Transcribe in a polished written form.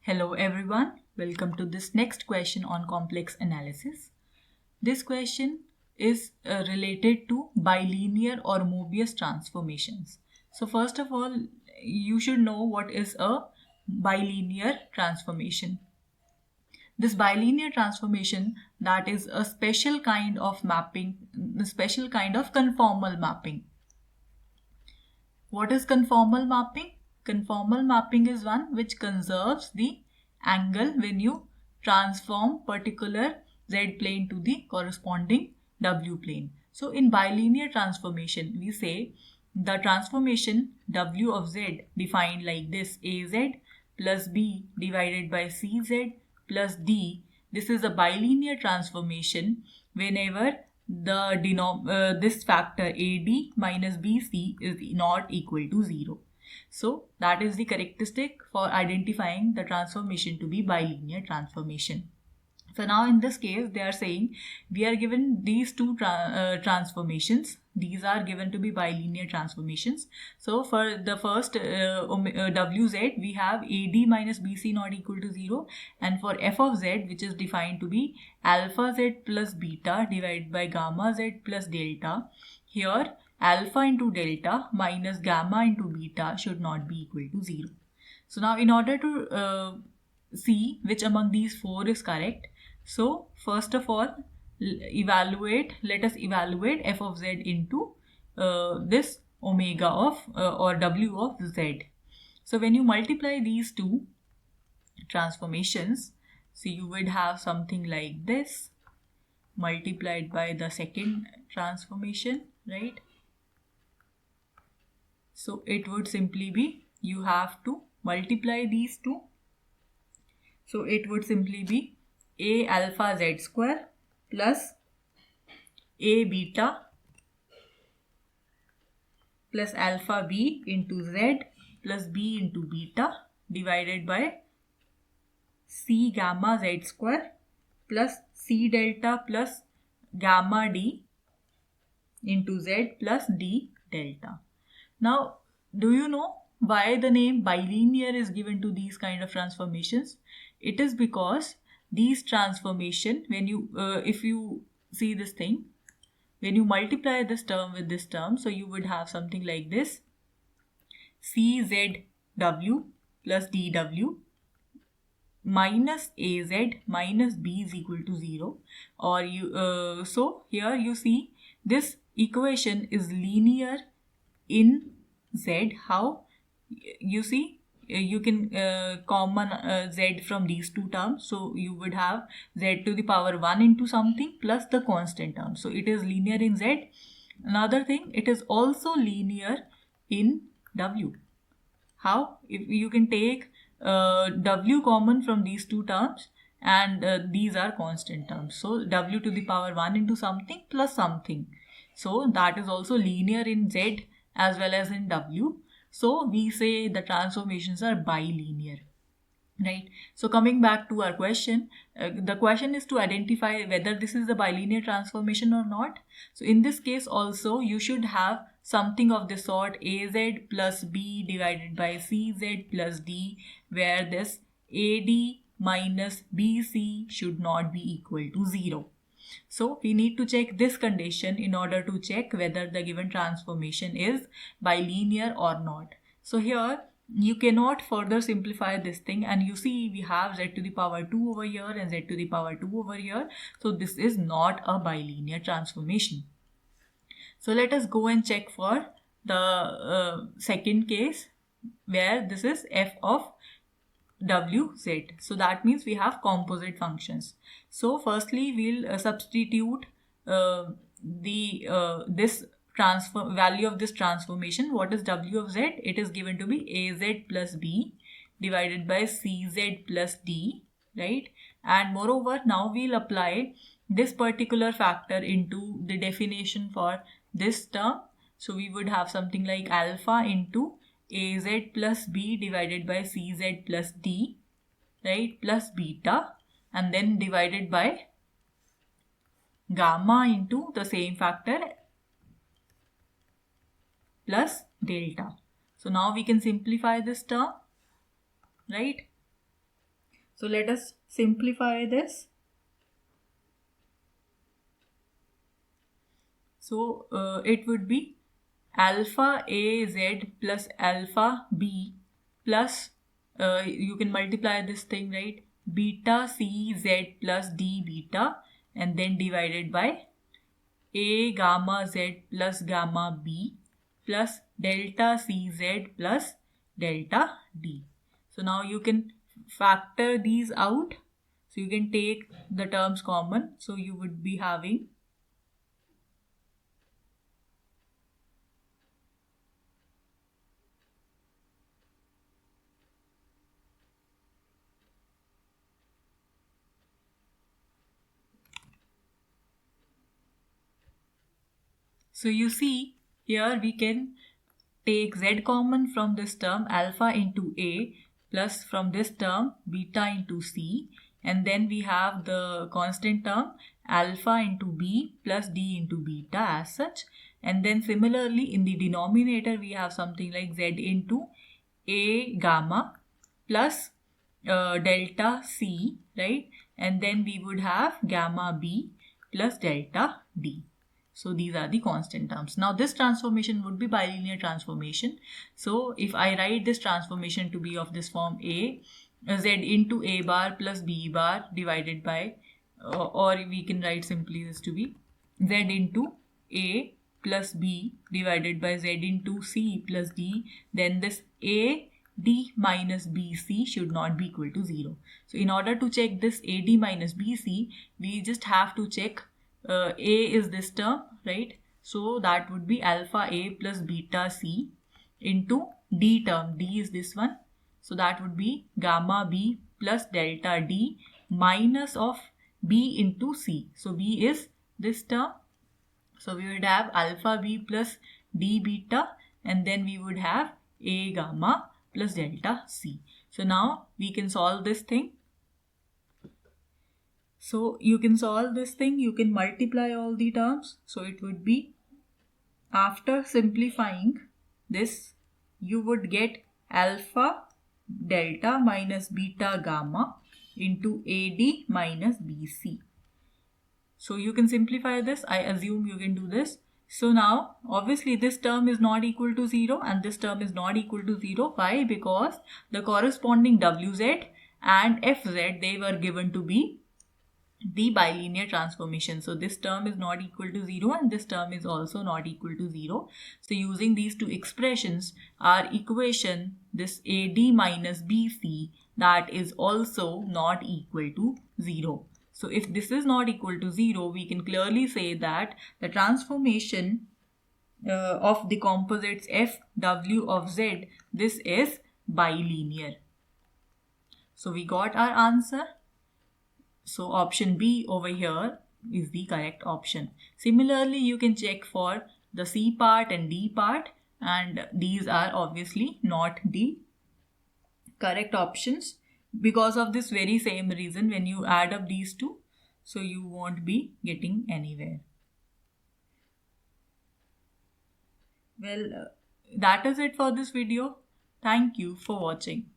Hello everyone, welcome to this next question on complex analysis. This question is related to bilinear or Mobius transformations. So first of all, you should know what is a bilinear transformation. This bilinear transformation, that is a special kind of mapping, a special kind of conformal mapping. What is conformal mapping? Conformal mapping is one which conserves the angle when you transform particular z plane to the corresponding w plane. So in bilinear transformation, we say the transformation w of z defined like this: az plus b divided by cz plus d. This is a bilinear transformation whenever this factor AD minus BC is not equal to 0. So that is the characteristic for identifying the transformation to be bilinear transformation. So now in this case, they are saying we are given these two transformations. These are given to be bilinear transformations. So for the first Wz, we have AD minus BC not equal to 0. And for f of z, which is defined to be alpha z plus beta divided by gamma z plus delta, here alpha into delta minus gamma into beta should not be equal to 0. So now in order to see which among these four is correct, so first of all, let us evaluate f of z into this omega of or w of z. So when you multiply these two transformations, so you would have something like this multiplied by the second transformation, right? So it would simply be, you have to multiply these two. So it would simply be a alpha z square plus a beta plus alpha b into z plus b into beta divided by c gamma z square plus c delta plus gamma d into z plus d delta. Now, do you know why the name bilinear is given to these kind of transformations? It is because these transformation, when you if you see this thing, when you multiply this term with this term, so you would have something like this: czw plus dw minus az minus b is equal to 0. Or you so here you see this equation is linear in z. How? You see, you can common z from these two terms, so you would have z to the power 1 into something plus the constant term. So it is linear in z. Another thing, it is also linear in w. How? If you can take w common from these two terms, and these are constant terms, so w to the power 1 into something plus something, so that is also linear in z as well as in w. So we say the transformations are bilinear, right? So coming back to our question, the question is to identify whether this is a bilinear transformation or not. So in this case also, you should have something of the sort az plus b divided by cz plus d, where this ad minus bc should not be equal to 0. So we need to check this condition in order to check whether the given transformation is bilinear or not. So here you cannot further simplify this thing, and you see we have z to the power 2 over here and z to the power 2 over here. So this is not a bilinear transformation. So let us go and check for the second case, where this is f of wz. So that means we have composite functions. So firstly we'll substitute this transfer value of this transformation. What is w of z? It is given to be az plus b divided by cz plus d, right? And moreover, now we'll apply this particular factor into the definition for this term. So we would have something like alpha into az plus b divided by cz plus d, right, plus beta, and then divided by gamma into the same factor plus delta. So now we can simplify this term, right? So let us simplify this. So it would be alpha A Z plus alpha B plus you can multiply this thing, right? Beta C Z plus D beta, and then divided by A gamma Z plus gamma B plus delta C Z plus delta D. So now you can factor these out. So you can take the terms common. So you would be having So you see here we can take z common from this term alpha into A plus from this term beta into C, and then we have the constant term alpha into B plus D into beta as such, and then similarly in the denominator we have something like z into A gamma plus delta C, right? And then we would have gamma B plus delta D. So these are the constant terms. Now this transformation would be bilinear transformation. So if I write this transformation to be of this form A, Z into A bar plus B bar divided by, or we can write simply this to be Z into A plus B divided by Z into C plus D, then this A D minus BC should not be equal to 0. So in order to check this AD minus BC, we just have to check A is this term, right? So that would be alpha A plus beta C into D term. D is this one. So that would be gamma B plus delta D minus of B into C. So B is this term. So we would have alpha B plus D beta, and then we would have A gamma plus delta C. So now we can solve this thing. So you can solve this thing, you can multiply all the terms. So it would be, after simplifying this, you would get alpha delta minus beta gamma into AD minus BC. So you can simplify this. I assume you can do this. So now obviously this term is not equal to 0 and this term is not equal to 0. Why? Because the corresponding WZ and FZ, they were given to be the bilinear transformation. So this term is not equal to 0 and this term is also not equal to 0. So using these two expressions, our equation, this AD minus BC, that is also not equal to 0. So if this is not equal to 0, we can clearly say that the transformation of the composites F, W of Z, this is bilinear. So we got our answer. So option B over here is the correct option. Similarly, you can check for the C part and D part, and these are obviously not the correct options because of this very same reason. When you add up these two, so you won't be getting anywhere. Well, that is it for this video. Thank you for watching.